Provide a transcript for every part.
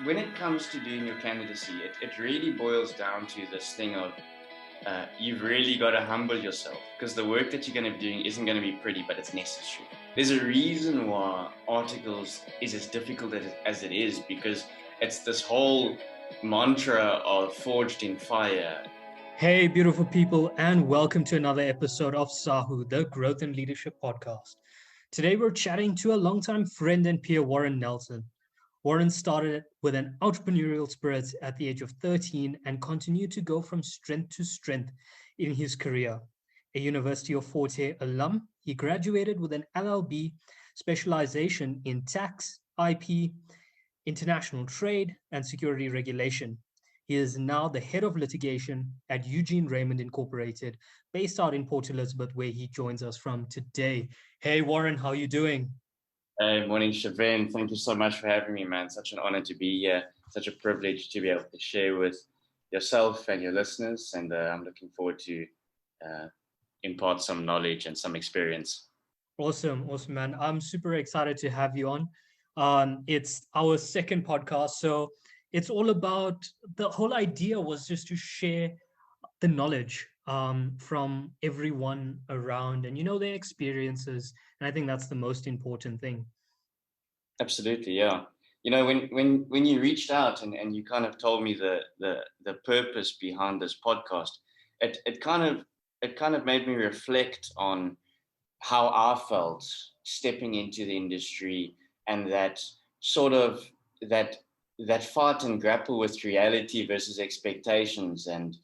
when it comes to doing your candidacy, it really boils down to this thing of you've really got to humble yourself because the work that you're going to be doing isn't going to be pretty, but it's necessary. There's a reason why articles is as difficult as it is because it's this whole mantra of forged in fire. Hey, beautiful people, and welcome to another episode of Sahu, the Growth and Leadership Podcast. Today, we're chatting to a longtime friend and peer, Warren Nelson. Warren started with an entrepreneurial spirit at the age of 13 and continued to go from strength to strength in his career. A University of Forte alum, he graduated with an LLB specialization in tax, IP, international trade, and security regulation. He is now the head of litigation at Eugene Raymond Incorporated, based out in Port Elizabeth, where he joins us from today. Hey, Warren, how are you doing? Hey, morning, Shavin. Thank you so much for having me, man. Such an honor to be here. Such a privilege to be able to share with yourself and your listeners. And I'm looking forward to uh, impart some knowledge and some experience. Awesome, awesome, man. I'm super excited to have you on. It's our second podcast, so it's all about the whole idea was just to share the knowledge from everyone around and their experiences. And I think that's the most important thing. Absolutely, yeah. You know, when you reached out and you kind of told me the purpose behind this podcast, it kind of made me reflect on how I felt stepping into the industry and that sort of that that fight and grapple with reality versus expectations and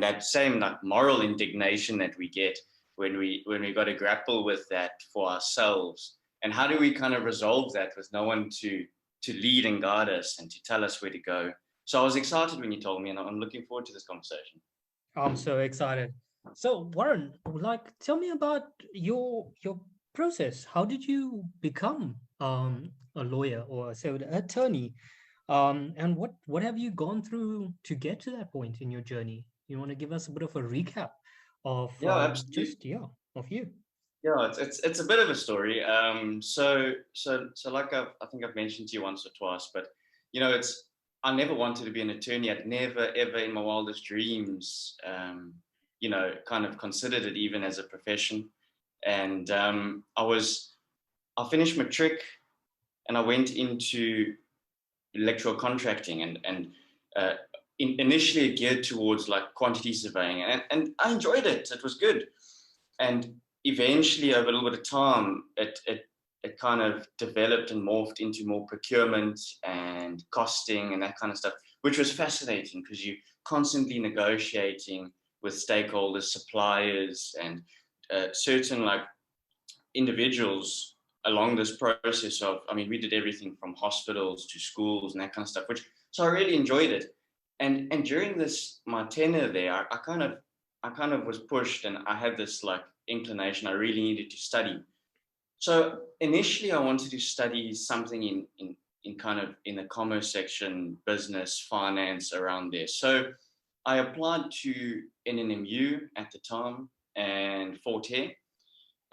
that same like moral indignation that we get when we got to grapple with that for ourselves and how do we kind of resolve that with no one to lead and guide us and to tell us where to go. So I was excited when you told me and I'm looking forward to this conversation. I'm so excited. So, Warren, tell me about your process. How did you become a lawyer or say an attorney? And what have you gone through to get to that point in your journey? You want to give us a bit of a recap of Yeah, absolutely. of you. Yeah, it's a bit of a story. So like I think I've mentioned to you once or twice, but it's I never wanted to be an attorney. I'd never ever in my wildest dreams, kind of considered it even as a profession. And I finished matric and I went into electoral contracting and uh, initially geared towards like quantity surveying and I enjoyed it. It was good. And eventually, over a little bit of time, it kind of developed and morphed into more procurement and costing and that kind of stuff, which was fascinating because you're constantly negotiating with stakeholders, suppliers, and certain like individuals along this process of, I mean, we did everything from hospitals to schools and that kind of stuff, which so I really enjoyed it. And during this my tenure there, I kind of was pushed and I had this like inclination I really needed to study. So initially I wanted to study something in kind of in the commerce section, business, finance around there. So I applied to NNMU at the time and Forte,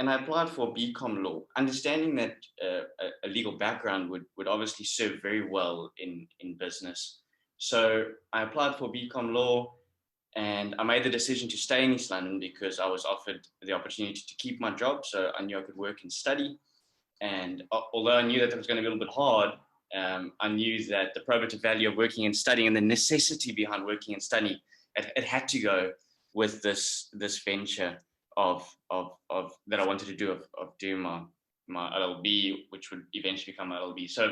and I applied for BCom law, understanding that a legal background would obviously serve very well in business. So I applied for BCom law, and I made the decision to stay in East London because I was offered the opportunity to keep my job. So I knew I could work and study. And although I knew that it was going to be a little bit hard, I knew that the probative value of working and studying and the necessity behind working and studying, it had to go with this venture of that I wanted to do of doing my LLB, which would eventually become my LLB. So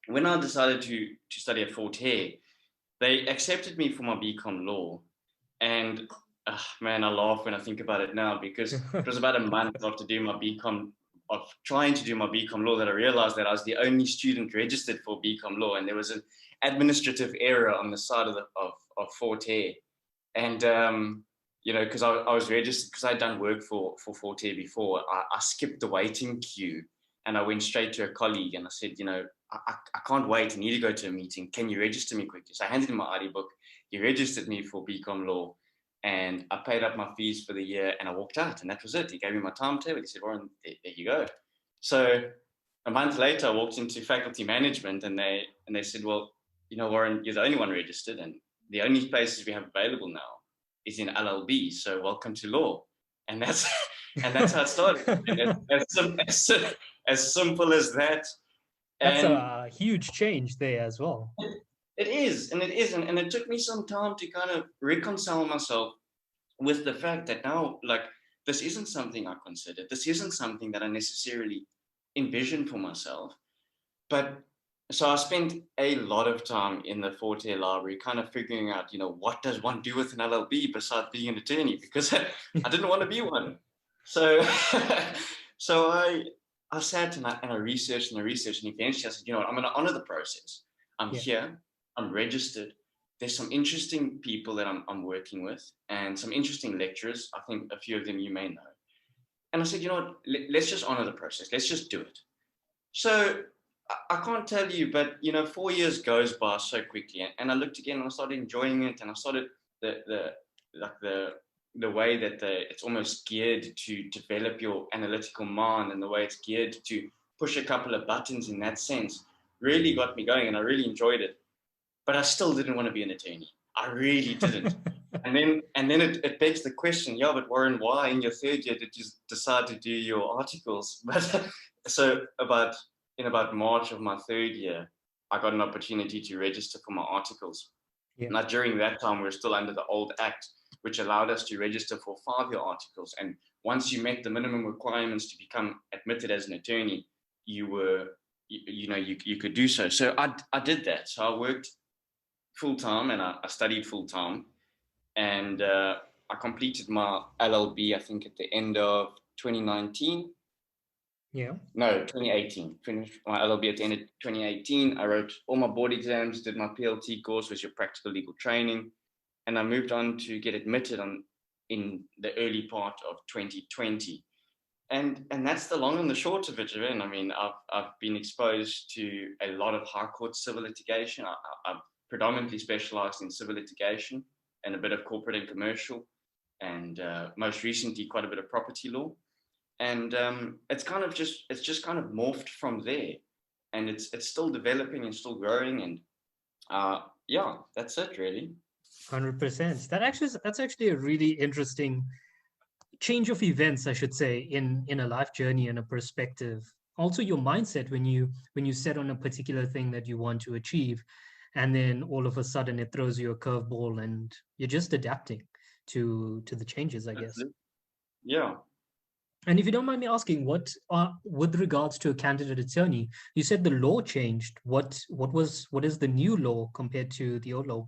when I decided to study at Forte, they accepted me for my BCom law, and man, I laugh when I think about it now because it was about a month after doing my BCom, of trying to do my BCom law, that I realized that I was the only student registered for BCom law, and there was an administrative error on the side of Forte, and because I was registered because I'd done work for Forte before. I skipped the waiting queue and I went straight to a colleague and I said, I can't wait. I need to go to a meeting. Can you register me quickly? So I handed him my ID book. He registered me for BCom law and I paid up my fees for the year and I walked out and that was it. He gave me my timetable. He said, Warren, there you go. So a month later, I walked into faculty management and they said, well, Warren, you're the only one registered, and the only places we have available now is in LLB. So welcome to law. And that's and that's how it started. And as simple as that. That's And a huge change there as well. it is, and it isn't. And it took me some time to kind of reconcile myself with the fact that now, like, this isn't something I considered. This isn't something that I necessarily envisioned for myself. But so I spent a lot of time in the Forte library kind of figuring out, what does one do with an LLB besides being an attorney? Because I didn't want to be one. So, so I sat and I researched and eventually I said, I'm going to honor the process. I'm here, I'm registered. There's some interesting people that I'm working with and some interesting lecturers. I think a few of them you may know. And I said, let's just honor the process. Let's just do it. So I can't tell you, but 4 years goes by so quickly, and I looked again and I started enjoying it, and I started the way that it's almost geared to develop your analytical mind, and the way it's geared to push a couple of buttons in that sense really got me going, and I really enjoyed it. But I still didn't want to be an attorney. I really didn't. and then it begs the question, but Warren, why in your third year did you decide to do your articles? But so in about March of my third year, I got an opportunity to register for my articles. Yeah. Now, during that time, we were still under the old act, which allowed us to register for 5-year articles. And once you met the minimum requirements to become admitted as an attorney, you could do so. So I did that. So I worked full-time and I studied full-time. And I completed my LLB, I think, at the end of 2019. Yeah. No, 2018. Finished my LLB at the end of 2018. I wrote all my board exams, did my PLT course, which is your practical legal training, and I moved on to get admitted in the early part of 2020. And that's the long and the short of it, Javin. I mean, I've been exposed to a lot of high court civil litigation. I've predominantly specialized in civil litigation and a bit of corporate and commercial, and most recently quite a bit of property law. And it's just kind of morphed from there, and it's still developing and still growing, and that's it really. 100%. That's actually a really interesting change of events, I should say, in a life journey and a perspective. Also, your mindset when you set on a particular thing that you want to achieve, and then all of a sudden it throws you a curveball, and you're just adapting to the changes, I guess. Yeah. And if you don't mind me asking, what with regards to a candidate attorney, you said the law changed. What is the new law compared to the old law?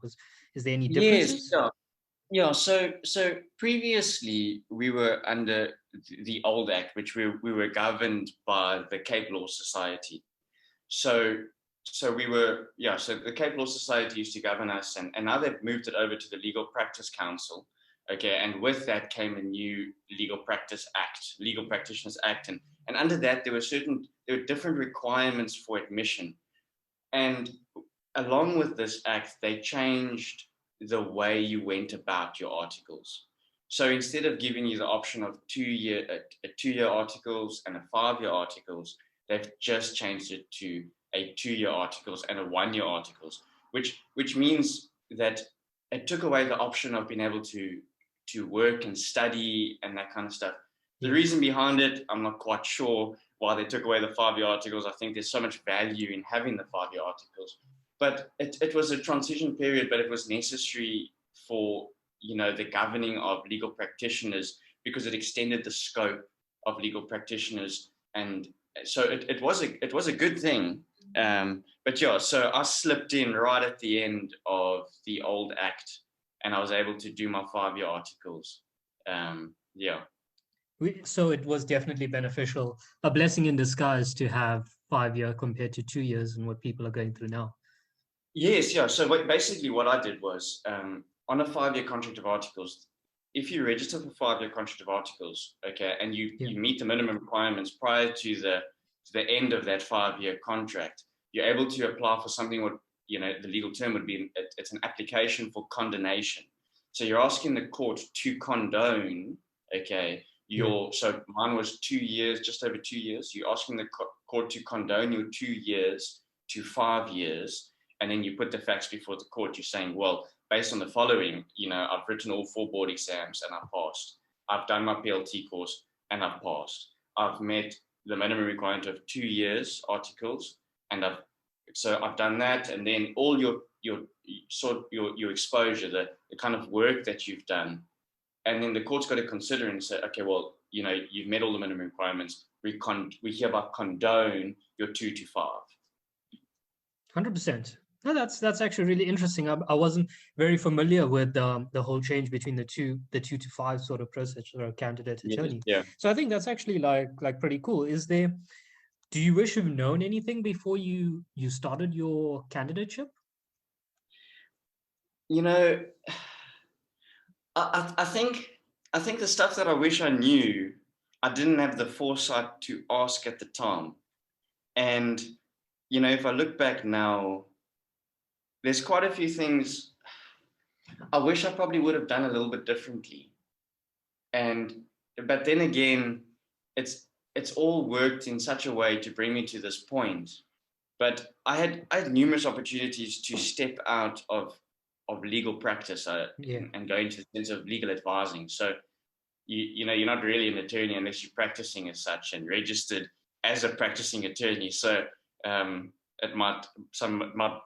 Is there any differences? Yes. Yeah. So previously we were under the old act, which we were governed by the Cape Law Society. So we were so the Cape Law Society used to govern us, and now they've moved it over to the Legal Practice Council. Okay, and with that came a new Legal Practice Act, Legal Practitioners Act, and under that there were different requirements for admission, and along with this act, they changed the way you went about your articles. So instead of giving you the option of a 2-year articles and a 5-year articles, they've just changed it to a 2-year articles and a 1-year articles, which means that it took away the option of being able to work and study and that kind of stuff. The reason behind it, I'm not quite sure why they took away the 5-year articles. I think there's so much value in having the 5-year articles. But it was a transition period, but it was necessary for the governing of legal practitioners, because it extended the scope of legal practitioners, and so it was a good thing. But so I slipped in right at the end of the old act, and I was able to do my 5-year articles. So it was definitely beneficial, a blessing in disguise to have 5-year compared to 2 years and what people are going through now. Yes, yeah. So basically what I did was, on a 5-year contract of articles, if you register for 5-year contract of articles, okay, and you meet the minimum requirements prior to the end of that 5-year contract, you're able to apply for something what, the legal term would be, it's an application for condonation. So you're asking the court to condone, okay, so mine was 2 years, just over 2 years. You're asking the court to condone your 2 years to 5 years. and then you put the facts before the court. You're saying, well, based on the following, I've written all 4 board exams and I've passed. I've done my PLT course and I've passed. I've met the minimum requirement of 2 years articles, and I've done that, and then all your exposure, the kind of work that you've done, and then the court's got to consider and say, okay, well, you've met all the minimum requirements. We hereby condone your 2 to 5. 100%. No, that's actually really interesting. I wasn't very familiar with the whole change between the two to 5 sort of process for a candidate attorney. Yeah. So I think that's actually like pretty cool. Do you wish you've known anything before you started your candidateship? I think the stuff that I wish I knew, I didn't have the foresight to ask at the time. And if I look back now, there's quite a few things I wish I probably would have done a little bit differently. But then again, it's all worked in such a way to bring me to this point. But I had numerous opportunities to step out of legal practice and go into the sense of legal advising. So you're not really an attorney unless you're practicing as such and registered as a practicing attorney. So it might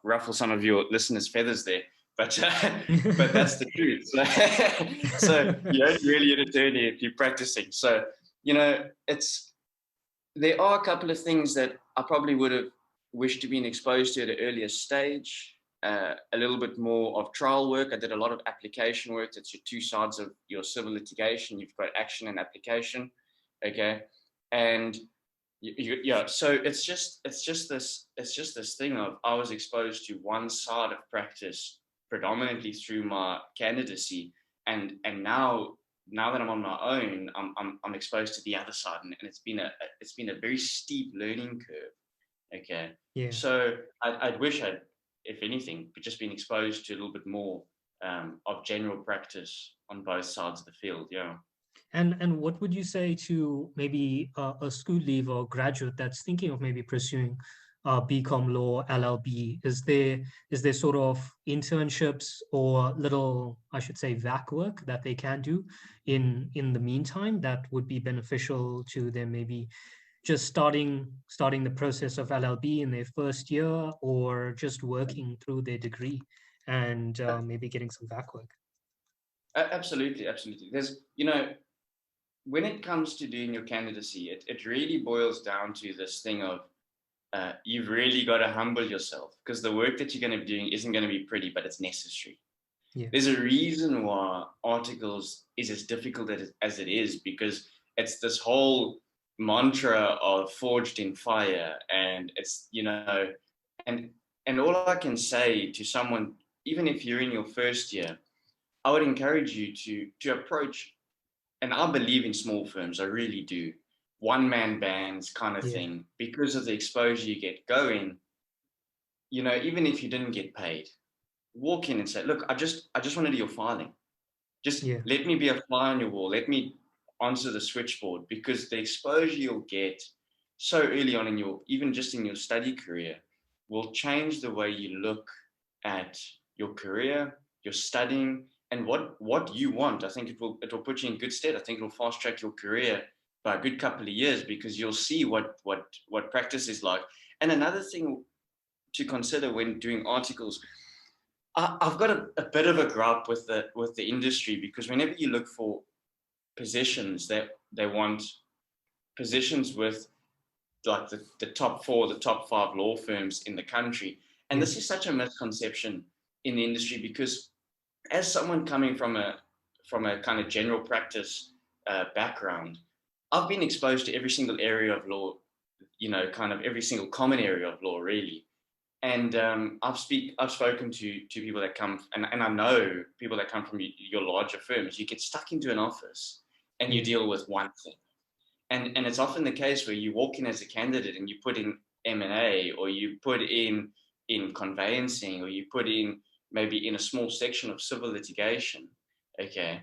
ruffle some of your listeners' feathers there, but that's the truth. So you're really an attorney if you're practicing. So there are a couple of things that I probably would have wished to be exposed to at an earlier stage. A little bit more of trial work. I did a lot of application work. That's your 2 sides of your civil litigation. You've got action and application, okay? And so it's just this thing of I was exposed to one side of practice predominantly through my candidacy, and now that I'm on my own, I'm exposed to the other side, and it's been a very steep learning curve. Okay. Yeah. So I'd wish I'd, if anything, just been exposed to a little bit more of general practice on both sides of the field. Yeah. And what would you say to maybe a school leaver or graduate that's thinking of maybe pursuing BCom law, LLB? Is there sort of internships or little, I should say, VAC work that they can do in the meantime that would be beneficial to them, maybe just starting the process of LLB in their first year, or just working through their degree and maybe getting some VAC work? Absolutely. There's, when it comes to doing your candidacy, it really boils down to this thing of you've really got to humble yourself, because the work that you're going to be doing isn't going to be pretty, but it's necessary. Yeah. There's a reason why articles is as difficult as it is, because it's this whole mantra of forged in fire, and it's and all I can say to someone, even if you're in your first year, I would encourage you to approach. And I believe in small firms, I really do. One-man bands kind of thing, because of the exposure you get going. Even if you didn't get paid, walk in and say, look, I just want to do your filing. Just let me be a fly on your wall. Let me answer the switchboard, because the exposure you'll get so early on even just in your study career, will change the way you look at your career, your studying, and what you want. I think it will put you in good stead. I think it will fast track your career by a good couple of years, because you'll see what practice is like. And another thing to consider when doing articles, I've got a bit of a gripe with the industry, because whenever you look for positions, they want positions with like the top 4, the top 5 law firms in the country. And this is such a misconception in the industry, because as someone coming from a kind of general practice background, I've been exposed to every single area of law, kind of every single common area of law, really. And I've spoken to people that come, and I know people that come from your larger firms. You get stuck into an office and you deal with one thing. And it's often the case where you walk in as a candidate and you put in M&A, or you put in conveyancing, or you put in maybe in a small section of civil litigation, okay?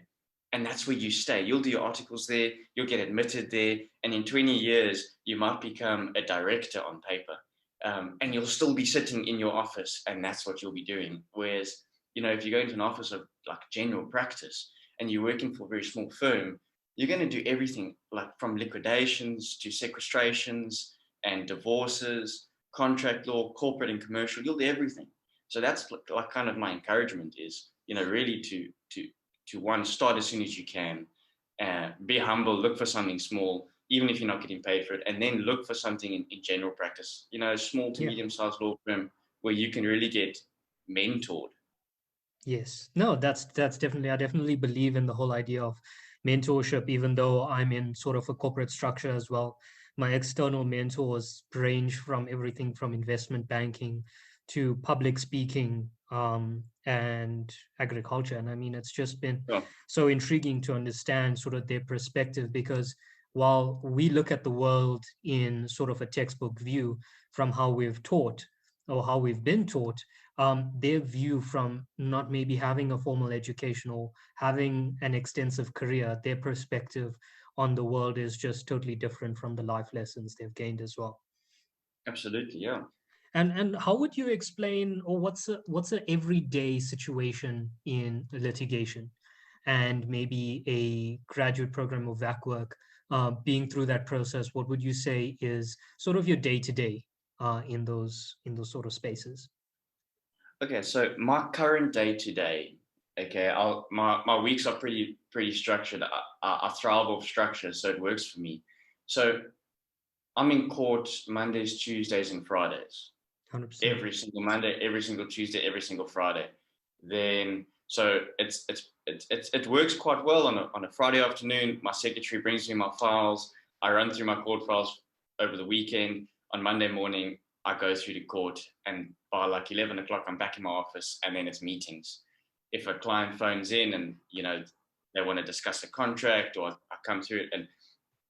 And that's where you stay. You'll do your articles there, you'll get admitted there, and in 20 years, you might become a director on paper. and you'll still be sitting in your office, and that's what you'll be doing. Whereas, if you go into an office of like general practice and you're working for a very small firm, you're going to do everything, like from liquidations to sequestrations and divorces, contract law, corporate and commercial. You'll do everything. So that's like kind of my encouragement is, really to one, start as soon as you can, be humble, look for something small, even if you're not getting paid for it, and then look for something in general practice, a small to Yeah. medium-sized law firm where you can really get mentored. Yes. No, that's definitely, I definitely believe in the whole idea of mentorship, even though I'm in sort of a corporate structure as well. My external mentors range from everything from investment banking to public speaking, and agriculture. And I mean, it's just been Yeah, so intriguing to understand sort of their perspective, because while we look at the world in sort of a textbook view from how we've taught or how we've been taught, their view from not maybe having a formal education or having an extensive career, their perspective on the world is just totally different from the life lessons they've gained as well. absolutely. Yeah. And how would you explain, or what's a everyday situation in litigation, and maybe a graduate program of VAC work, being through that process? What would you say is sort of your day to day in those sort of spaces? Okay, so my current day to day, okay, my weeks are pretty structured. I thrive off structure, so it works for me. So I'm in court Mondays, Tuesdays, and Fridays. 100%. Every single Monday, every single Tuesday, every single Friday. Then so it works quite well on a Friday afternoon. My secretary brings me my files. I run through my court files over the weekend. On Monday morning, I go through to court, and by like 11 o'clock, I'm back in my office, and then it's meetings. If a client phones in and they want to discuss a contract, or I come through it, and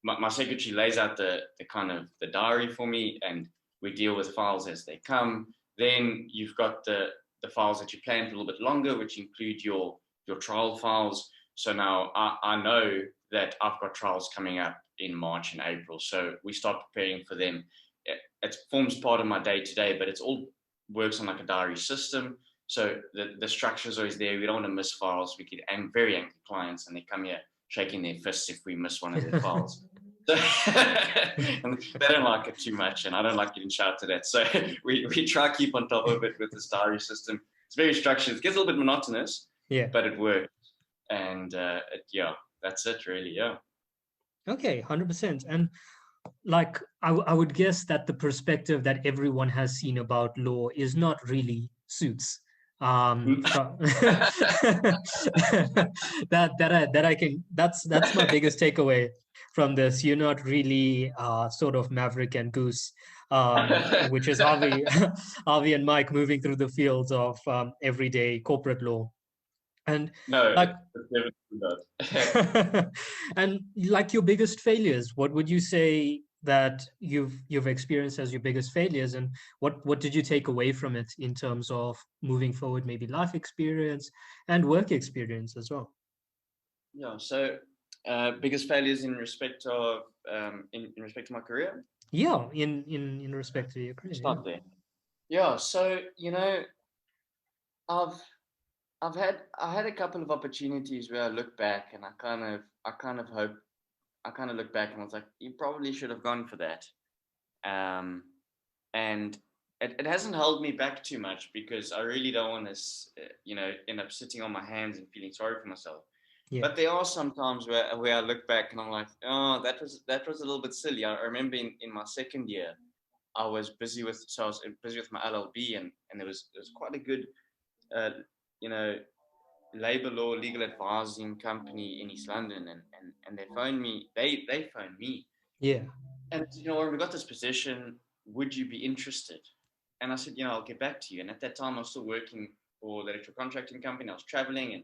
my secretary lays out the kind of the diary for me, and we deal with files as they come. Then you've got the files that you plan for a little bit longer, which include your trial files. So now I know that I've got trials coming up in March and April, so we start preparing for them. It forms part of my day to day, but it's all works on like a diary system. So the structure is always there. We don't want to miss files. We get very angry clients, and they come here shaking their fists if we miss one of their files. So, and they don't like it too much, and I don't like getting shouted at. So we try to keep on top of it with this diary system. It's very structured. It gets a little bit monotonous, Yeah. but it works. And yeah, that's it really. Yeah. Okay, 100%. And like I would guess that the perspective that everyone has seen about law is not really suits. From that I can that's my biggest takeaway from this. You're not really sort of Maverick and Goose, which is Harvey, Harvey and Mike moving through the fields of everyday corporate law. And No, like it's never not. and like your biggest failures, what would you say that you've experienced as your biggest failures, and what did you take away from it in terms of moving forward, maybe life experience and work experience as well? Yeah. So biggest failures in respect of in respect to my career. Yeah, in respect to your career. Yeah. Start there. Yeah. So I've I had a couple of opportunities where I look back and I kind of look back and I was like, you probably should have gone for that. Um, and it hasn't held me back too much because I really don't want to, end up sitting on my hands and feeling sorry for myself. Yeah. But there are some times where I look back and I'm like, oh, that was a little bit silly. I remember in my second year, I was busy with my LLB, and it was quite a good, uh, you know, labor law legal advising company in East London, and they phoned me. They phoned me, Yeah. and when we got this position, would you be interested? And I said, I'll get back to you. And at that time, I was still working for the electrical contracting company. I was traveling, and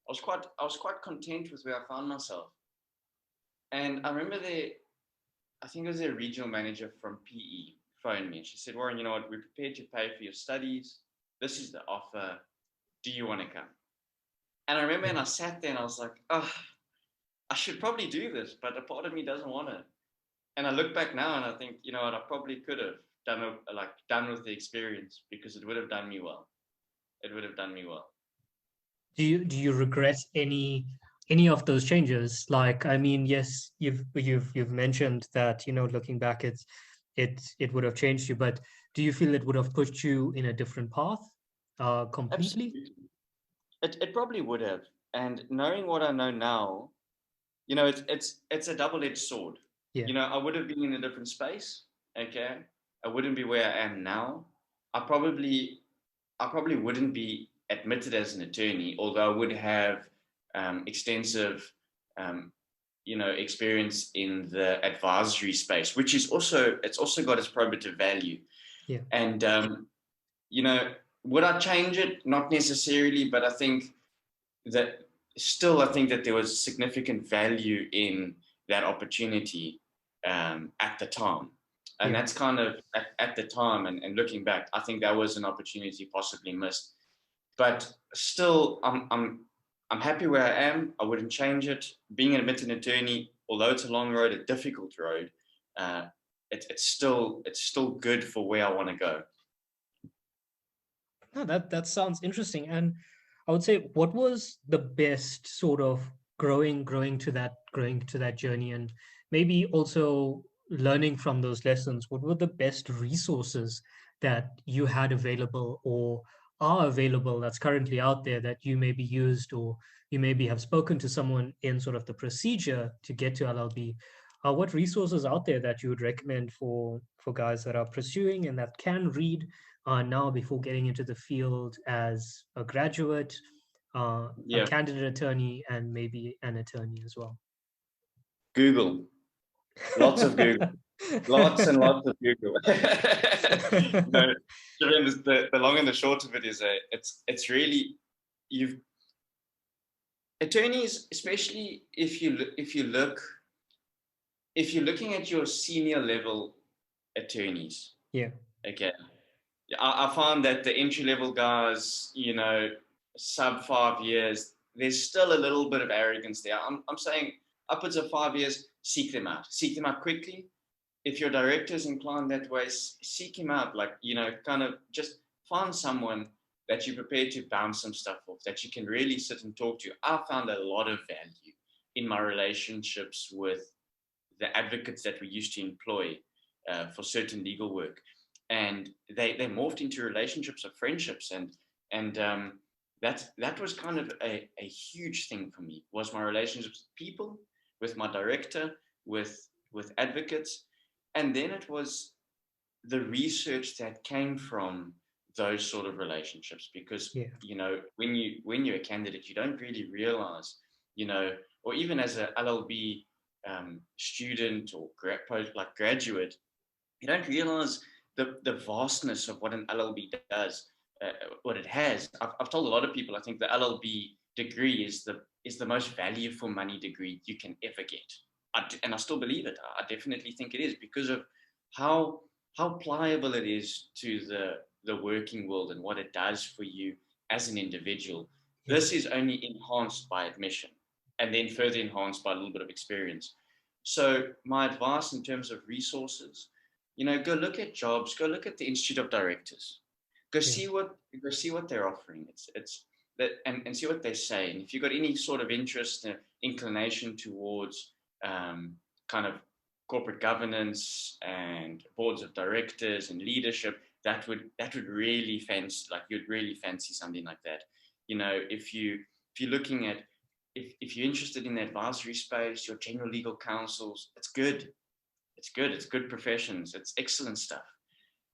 I was quite content with where I found myself. And I remember I think it was their regional manager from PE phoned me, and she said, Warren, you know what? We're prepared to pay for your studies. This is the offer. Do you want to come? And I remember, and I sat there, and I was like, oh, I should probably do this, but a part of me doesn't want to. And I look back now, and I think, you know what? I probably could have done with the experience, because it would have done me well. It would have done me well. Do you regret any of those changes? Like, I mean, yes, you've mentioned that, looking back, it would have changed you, but do you feel it would have pushed you in a different path, completely? Absolutely. It probably would have. And knowing what I know now, it's a double-edged sword. Yeah, I would have been in a different space. Okay. I wouldn't be where I am now. I probably I probably wouldn't be admitted as an attorney, although I would have extensive, um, experience in the advisory space, which is it's also got its probative value. yeah, And you know, would I change it? Not necessarily, but I think that I think that there was significant value in that opportunity at the time. And yeah. that's kind of at the time, and looking back, I think that was an opportunity possibly missed. But still, I'm happy where I am. I wouldn't change it. Being an admitted attorney, although it's a long road, a difficult road, uh, it's still good for where I want to go. No, that sounds interesting. And I would say, what was the best sort of growing to that journey, and maybe also learning from those lessons? What were the best resources that you had available or are available that's currently out there that you maybe used, or you maybe have spoken to someone in sort of the procedure to get to LLB? What resources out there that you would recommend for guys that are pursuing and that can read now before getting into the field as a graduate, a Yeah, candidate attorney, and maybe an attorney as well? Google, lots of Google. Lots and lots of Google. no, the long and the short of it is it's really you've attorneys, especially if you're looking at your senior level attorneys. Yeah, Okay, I found that the entry level guys, sub 5 years, there's still a little bit of arrogance there. I'm saying upwards of 5 years, seek them out quickly. If your director is inclined that way, seek him out. Like, kind of just find someone that you're prepared to bounce some stuff off, that you can really sit and talk to. I found a lot of value in my relationships with the advocates that we used to employ for certain legal work. And they morphed into relationships of friendships. And that was kind of a huge thing for me, was my relationships with people, with my director, with advocates. And then it was the research that came from those sort of relationships, because yeah, when you're a candidate, you don't really realize, or even as a LLB student or graduate, you don't realize the vastness of what an LLB does, what it has. I've told a lot of people, I think the LLB degree is the most value for money degree you can ever get. And I still believe it. I definitely think it is, because of how pliable it is to the working world and what it does for you as an individual. yeah, This is only enhanced by admission, and then further enhanced by a little bit of experience. So my advice in terms of resources, go look at jobs, go look at the Institute of Directors, go yeah, see what they're offering. It's that, and see what they say. And if you've got any sort of interest, inclination towards kind of corporate governance and boards of directors and leadership, that would really fancy, like, you'd really fancy something like that. If you're looking at, if you're interested in the advisory space, your general legal counsels, it's good. It's good professions. It's excellent stuff.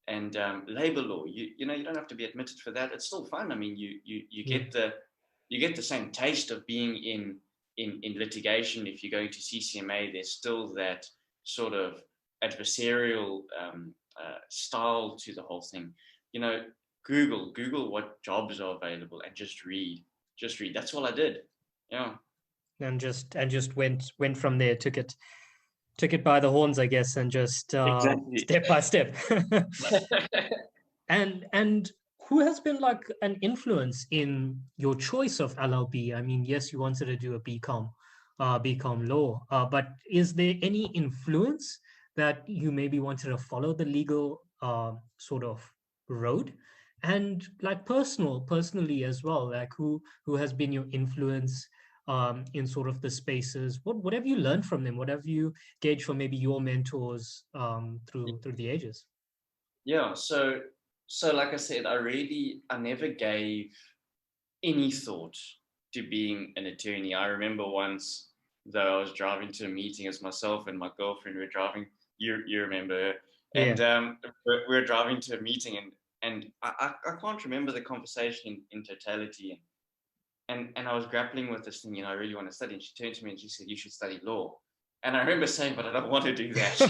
And labor law, you don't have to be admitted for that. It's still fun. I mean, you yeah. get the same taste of being in litigation. If you're going to CCMA, there's still that sort of adversarial style to the whole thing. You know, Google what jobs are available and just read. Just read. That's all I did. Yeah. And just went from there, took it by the horns, I guess, and just Exactly. step by step. And who has been like an influence in your choice of LLB? I mean, yes, you wanted to do a BCom law, but is there any influence that you maybe wanted to follow the legal sort of road, and like personally as well, like who has been your influence in sort of the spaces? What have you learned from them? What have you gauged from maybe your mentors through the ages? Yeah. So like I said, I never gave any thought to being an attorney. I remember once, though, I was driving to a meeting as myself and my girlfriend were driving. You remember her, Yeah. and we're driving to a meeting, and I can't remember the conversation in totality, and I was grappling with this thing. I really want to study. And she turned to me and she said, "You should study law." And I remember saying, "But I don't want to do that."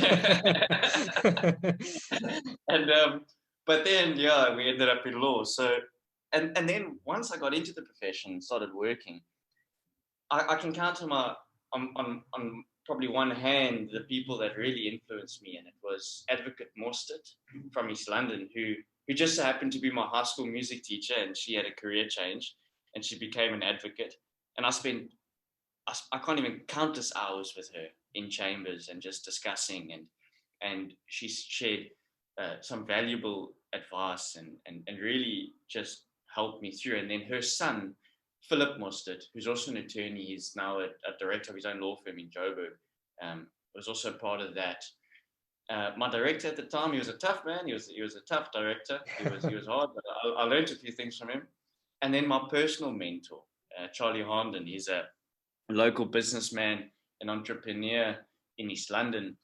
and But then, yeah, we ended up in law. So, and then once I got into the profession and started working, I can count on probably one hand the people that really influenced me, and it was Advocate Morstead from East London, who just so happened to be my high school music teacher, and she had a career change, and she became an advocate, and I can't even count this hours with her in chambers and just discussing, and she shared some valuable advice and really just helped me through. And then her son, Philip Mostert, who's also an attorney, he's now a director of his own law firm in Joburg, was also part of that. My director at the time, he was a tough man. He was a tough director. He was hard, but I learned a few things from him. And then my personal mentor, Charlie Harnden, he's a local businessman, an entrepreneur in East London,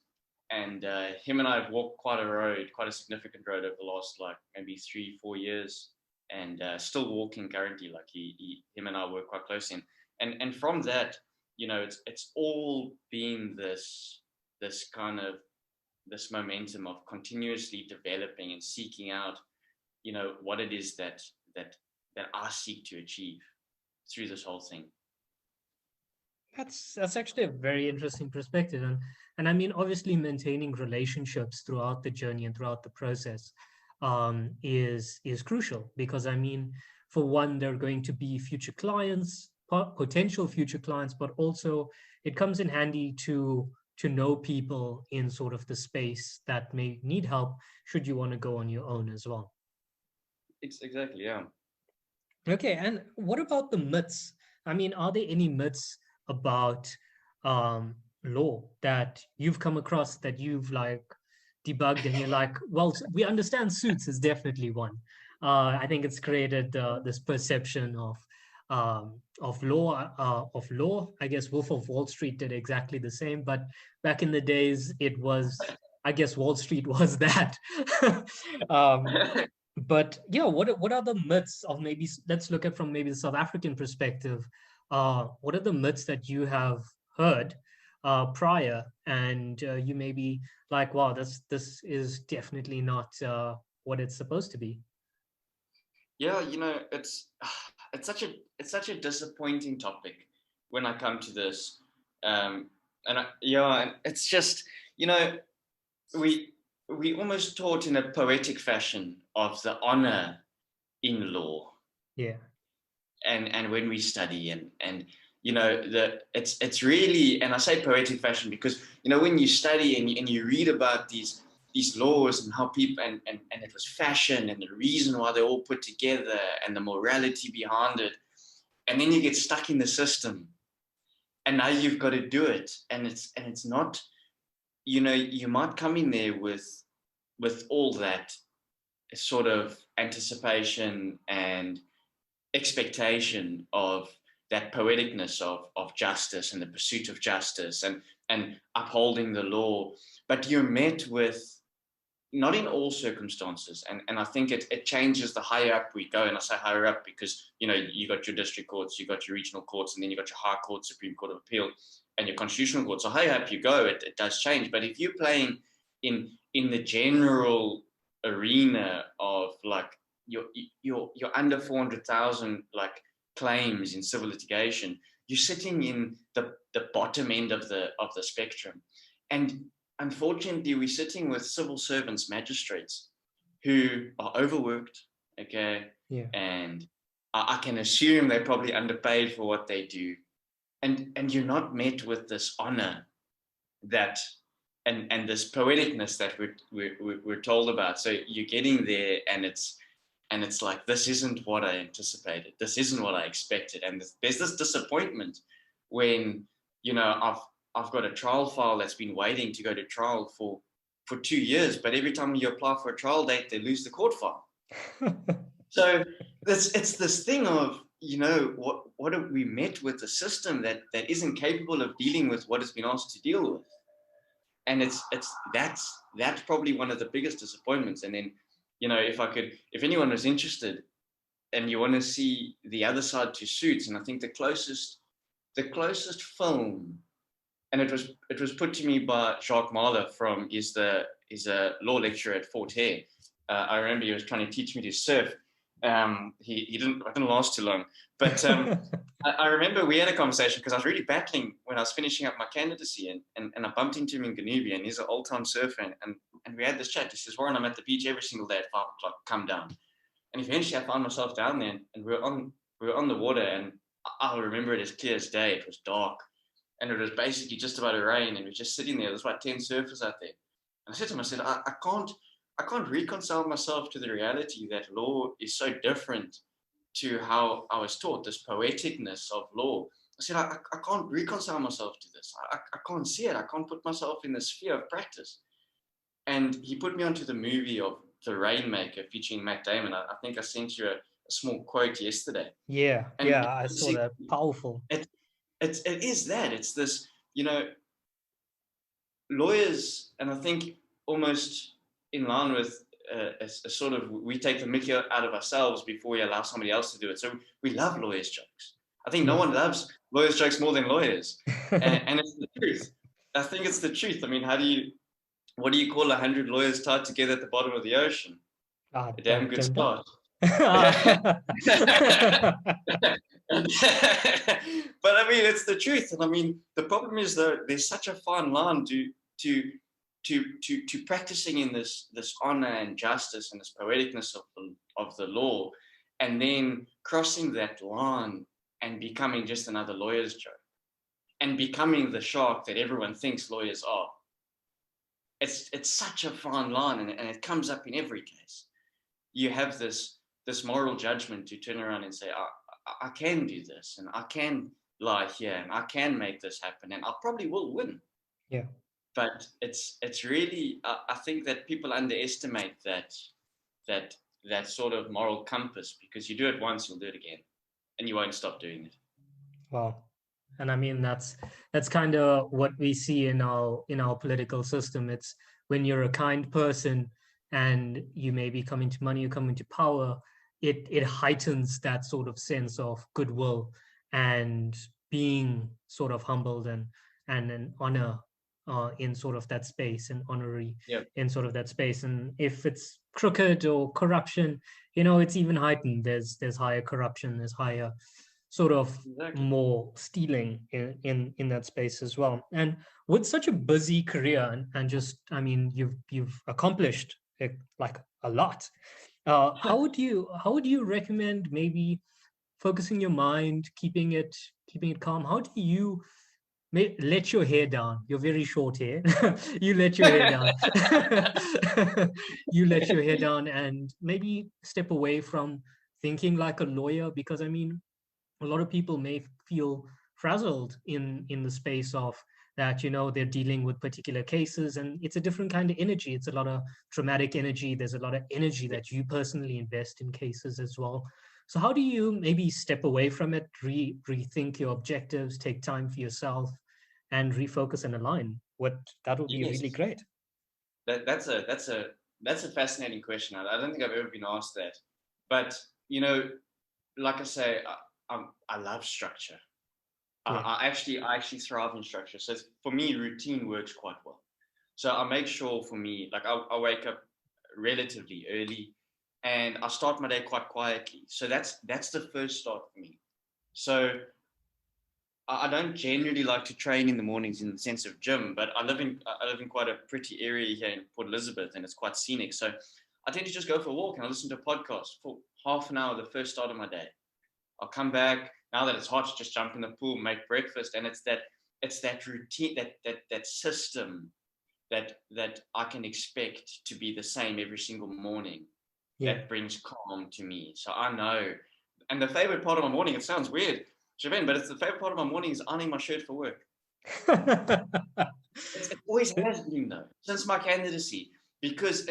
and him and I have walked quite a significant road over the last like maybe 3-4 years, and still walking currently. Like him and I work quite closely, and from that, it's all been this kind of this momentum of continuously developing and seeking out, what it is that I seek to achieve through this whole thing. That's actually a very interesting perspective, and I mean, obviously, maintaining relationships throughout the journey and throughout the process is crucial, because I mean, for one, there are going to be future clients, potential future clients, but also it comes in handy to know people in sort of the space that may need help should you want to go on your own as well. Exactly, yeah. Okay, and what about the myths? I mean, are there any myths about law that you've come across that you've like debugged and you're like, well, we understand suits is definitely one. I think it's created this perception of law. I guess Wolf of Wall Street did exactly the same, but back in the days, it was, I guess, Wall Street was that. um, but yeah, what are the myths of, maybe let's look at from maybe the South African perspective. What are the myths that you have heard prior, and you may be like, wow, this is definitely not what it's supposed to be. Yeah, it's such a disappointing topic when I come to this, and it's just, we we almost taught in a poetic fashion of the honor in law, Yeah, and when we study, and it's really, and I say poetic fashion because when you study and you read about these laws and how people, and it was fashion and the reason why they're all put together and the morality behind it, and then you get stuck in the system, and now you've got to do it, and it's not, you might come in there with all that sort of anticipation and expectation of that poeticness of justice and the pursuit of justice and upholding the law, but you're met with, not in all circumstances, and I think it changes the higher up we go. And I say higher up because you got your district courts, you got your regional courts, and then you got your high court, Supreme Court of Appeal, and your constitutional court. So higher up you go, it does change. But if you're playing in the general arena of like you're under 400,000 like claims in civil litigation, you're sitting in the bottom end of the spectrum, and unfortunately, we're sitting with civil servants, magistrates, who are overworked, okay, yeah, and I can assume they're probably underpaid for what they do, and you're not met with this honor that and this poeticness that we're told about. So you're getting there, and it's like, this isn't what I anticipated. This isn't what I expected, and there's this disappointment when I've got a trial file that's been waiting to go to trial for 2 years, but every time you apply for a trial date, they lose the court file. So it's this thing of, what have we met with a system that isn't capable of dealing with what it's been asked to deal with. And that's probably one of the biggest disappointments. And then, if anyone is interested and you want to see the other side to Suits, and I think the closest film, and it was put to me by Jacques Mahler he's a law lecturer at Fort Hare. I remember he was trying to teach me to surf. I didn't last too long, but I remember we had a conversation because I was really battling when I was finishing up my candidacy, and I bumped into him in Ganubia, and he's an old-time surfer, and we had this chat. He says, "Warren, I'm at the beach every single day at 5:00. Come down." And eventually I found myself down there, and we were on the water, and I'll remember it as clear as day. It was dark, and it was basically just about to rain, and we were just sitting there. There's about 10 surfers out there. And I said to him, I can't reconcile myself to the reality that law is so different to how I was taught, this poeticness of law. I said, I can't reconcile myself to this. I can't see it. I can't put myself in the sphere of practice. And he put me onto the movie of The Rainmaker featuring Matt Damon. I think I sent you a small quote yesterday. Yeah, I saw that. Powerful. It is that. It's this, lawyers, and I think almost in line with a sort of, we take the mickey out of ourselves before we allow somebody else to do it. So we love lawyers' jokes. I think no one loves lawyers' jokes more than lawyers. And it's the truth. I think it's the truth. I mean, what do you call 100 lawyers tied together at the bottom of the ocean? A damn good start. But I mean, it's the truth. And I mean, the problem is that there's such a fine line to practicing in this honor and justice and this poeticness of the law, and then crossing that line and becoming just another lawyer's joke, and becoming the shark that everyone thinks lawyers are. It's such a fine line, and it comes up in every case. You have this moral judgment to turn around and say, I can do this, and I can lie here, and I can make this happen, and I probably will win. Yeah. But it's really, I think that people underestimate that sort of moral compass, because you do it once, you'll do it again, and you won't stop doing it. Wow. And I mean, that's kind of what we see in our political system. It's when you're a kind person and you maybe come into money, you come into power, it heightens that sort of sense of goodwill and being sort of humbled and an honor in sort of that space, and honorary in sort of that space. And if it's crooked or corruption, it's even heightened. There's higher corruption, there's higher sort of more stealing in that space as well. And with such a busy career, and just, I mean, you've accomplished like a lot. How would you recommend maybe focusing your mind, keeping it calm? How do you let your hair down? You're very short hair. You let your hair down. You let your hair down and maybe step away from thinking like a lawyer, because I mean, a lot of people may feel frazzled in the space of that, they're dealing with particular cases, and it's a different kind of energy. It's a lot of traumatic energy. There's a lot of energy that you personally invest in cases as well. So how do you maybe step away from it, rethink your objectives, take time for yourself, and refocus and align? That would be really great. That's a fascinating question. I don't think I've ever been asked that, but like I say, I love structure. Yeah. I actually thrive in structure. So for me, routine works quite well. So I make sure, for me, like I wake up relatively early, and I start my day quite quietly. So that's the first start for me. So I don't generally like to train in the mornings in the sense of gym, but I live in quite a pretty area here in Port Elizabeth, and it's quite scenic. So I tend to just go for a walk, and I listen to a podcast for half an hour the first start of my day. I'll come back, now that it's hot, just jump in the pool, make breakfast, and it's that routine, that system that I can expect to be the same every single morning. Yeah. That brings calm to me. So I know. And the favorite part of my morning, it sounds weird, Javin, but it's the favorite part of my morning is ironing my shirt for work. It always has been though, since my candidacy, because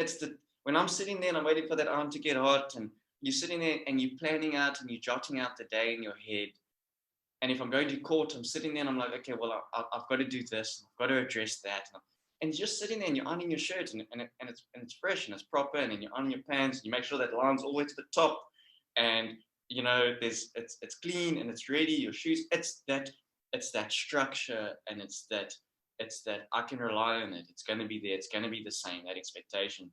when I'm sitting there and I'm waiting for that iron to get hot, and you're sitting there and you're planning out and you're jotting out the day in your head. And if I'm going to court, I'm sitting there and I'm like, okay, well, I've got to do this, I've got to address that, and you're just sitting there and you're ironing your shirt, and it's fresh and it's proper, and then you're ironing your pants, and you make sure that line's all the way to the top, and it's clean and it's ready. Your shoes, it's that structure, and it's that I can rely on it. It's going to be there. It's going to be the same, that expectation.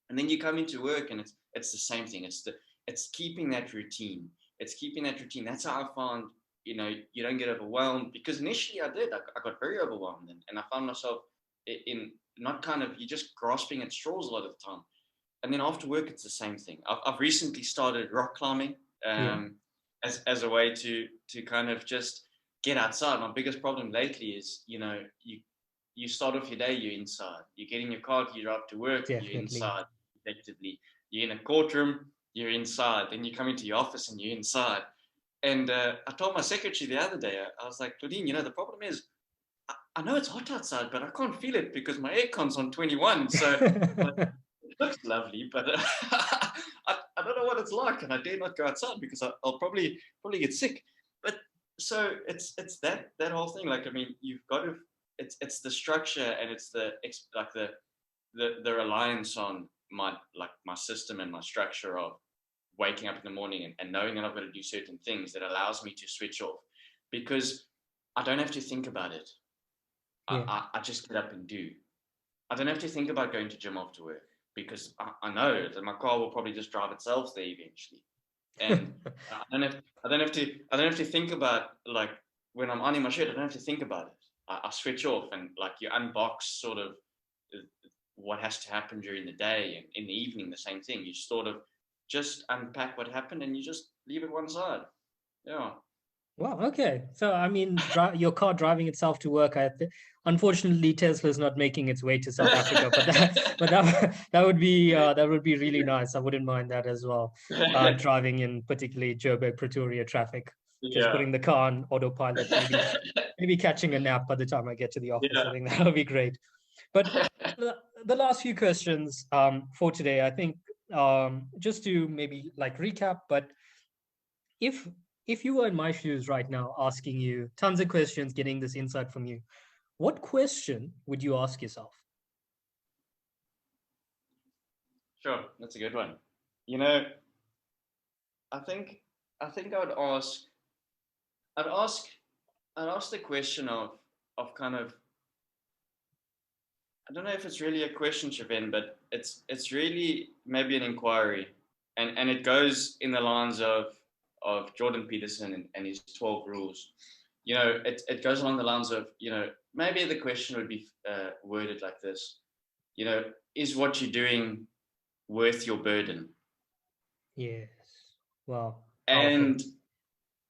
And then you come into work and it's the same thing. It's keeping that routine. It's keeping that routine. That's how I found, you don't get overwhelmed, because initially I did. I got very overwhelmed, and I found myself in not kind of, you're just grasping at straws a lot of the time. And then after work, it's the same thing. I've recently started rock climbing as a way to kind of just get outside. My biggest problem lately is, you start off your day, you're inside. You get in your car, you drive to work, Definitely. you're inside. Effectively, you're in a courtroom, you're inside. Then you come into your office and you're inside. And I told my secretary the other day, I was like, Claudine, the problem is, I know it's hot outside, but I can't feel it because my aircon's on 21. So it looks lovely, but I don't know what it's like, and I dare not go outside because I'll probably get sick. But so it's that whole thing. Like, I mean, you've got to. It's the structure, and it's the reliance on my system and my structure of waking up in the morning and knowing that I've got to do certain things that allows me to switch off, because I don't have to think about it. I just get up and do. I don't have to think about going to gym after work, because I know that my car will probably just drive itself there eventually. And I don't have to think about, like, when I'm ironing my shirt, I don't have to think about it. I switch off, and like, you unbox sort of what has to happen during the day, and in the evening the same thing. You sort of just unpack what happened and you just leave it one side. Yeah. Wow. Okay. So, I mean, your car driving itself to work. Unfortunately, Tesla's not making its way to South Africa, but that would be really nice. I wouldn't mind that as well. Driving in particularly Joburg, Pretoria traffic, just putting the car on autopilot, maybe catching a nap by the time I get to the office. I think that would be great. But the last few questions for today, I think, just to maybe like recap, but if you were in my shoes right now, asking you tons of questions, getting this insight from you, what question would you ask yourself? Sure, that's a good one. I think I would ask the question of kind of, I don't know if it's really a question, Shavin, but it's really maybe an inquiry, and it goes in the lines of Jordan Peterson and his 12 rules. It goes along the lines of, maybe the question would be worded like this: is what you're doing worth your burden? Yes. Wow. And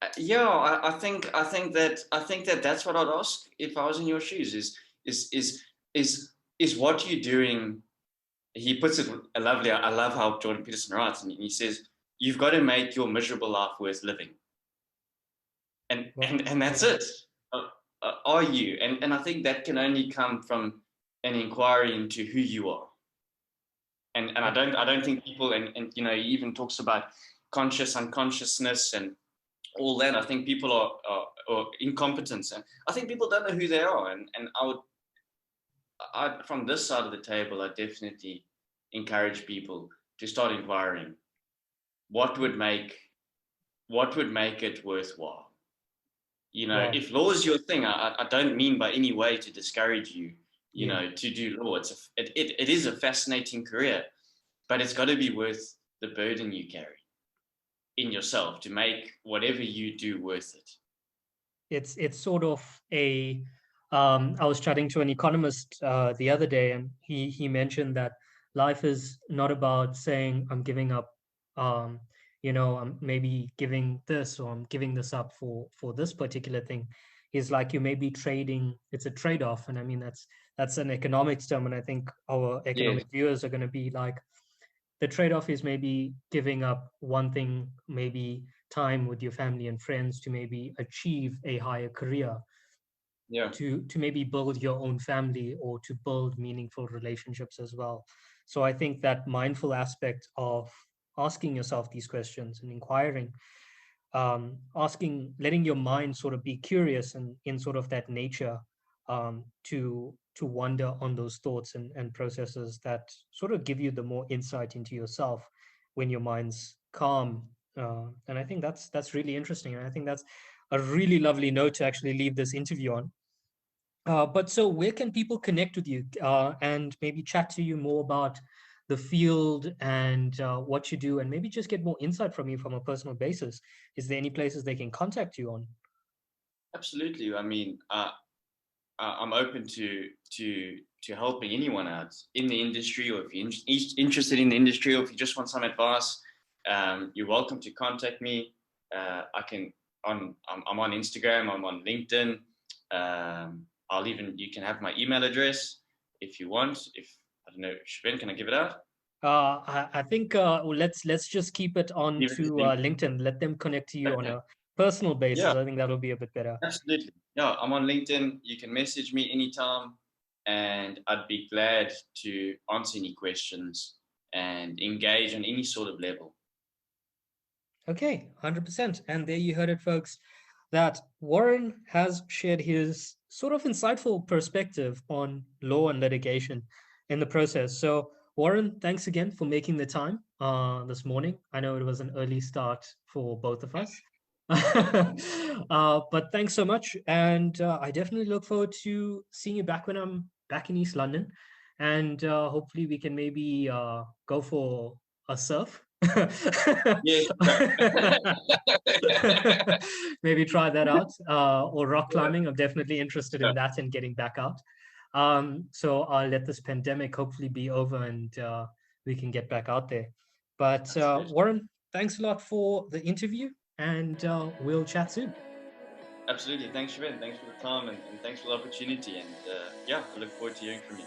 I think that that's what I'd ask if I was in your shoes. Is what you're doing? He puts it lovely. I love how Jordan Peterson writes, and he says, you've got to make your miserable life worth living. And that's it. Are you? And I think that can only come from an inquiry into who you are. And I don't think people, and he even talks about conscious unconsciousness and all that. I think people are incompetence, and I think people don't know who they are. And I from this side of the table, I definitely encourage people to start inquiring what would make it worthwhile. If law is your thing, I don't mean by any way to discourage you, to do law. It is a fascinating career, but it's got to be worth the burden you carry in yourself to make whatever you do worth it. It's sort of a I was chatting to an economist the other day, and he mentioned that life is not about saying I'm giving up, I'm maybe giving this, or I'm giving this up for this particular thing. Is like you may be trading. It's a trade-off, and I mean that's an economics term, and I think our Yes. economic viewers are going to be like, the trade-off is maybe giving up one thing, maybe time with your family and friends to maybe achieve a higher career, Yeah. to maybe build your own family or to build meaningful relationships as well. So I think that mindful aspect of asking yourself these questions and inquiring, letting your mind sort of be curious and in sort of that nature, to wonder on those thoughts and processes that sort of give you the more insight into yourself when your mind's calm. And I think that's really interesting, and I think that's a really lovely note to actually leave this interview on. But so, where can people connect with you, and maybe chat to you more about the field and what you do, and maybe just get more insight from you from a personal basis? Is there any places they can contact you on? Absolutely. I mean, I'm open to helping anyone out in the industry, or if you're interested in the industry, or if you just want some advice, you're welcome to contact me. I can I'm on Instagram, I'm on LinkedIn. You can have my email address if you want. If I don't know, Shvin, can I give it out? I think let's just keep it on Leave it to to LinkedIn. LinkedIn. Let them connect to you on Okay. a personal Yeah, basis. I think that'll be a bit better. absolutely. Yeah, I'm on LinkedIn. You can message me anytime, and I'd be glad to answer any questions and engage on any sort of level. Okay, 100%. And there you heard it, folks, that Warren has shared his sort of insightful perspective on law and litigation in the process. So, Warren, thanks again for making the time this morning. I know it was an early start for both of us. But thanks so much. And I definitely look forward to seeing you back when I'm back in East London. And hopefully, we can maybe go for a surf. Yes. Maybe try that out. Or rock Yeah. climbing. I'm definitely interested in that and getting back out. So I'll let this pandemic hopefully be over and we can get back out there. But Absolutely. Warren, thanks a lot for the interview, and we'll chat soon. Absolutely. Thanks, Shvin. Thanks for the time, and thanks for the opportunity. And yeah, I look forward to hearing from you.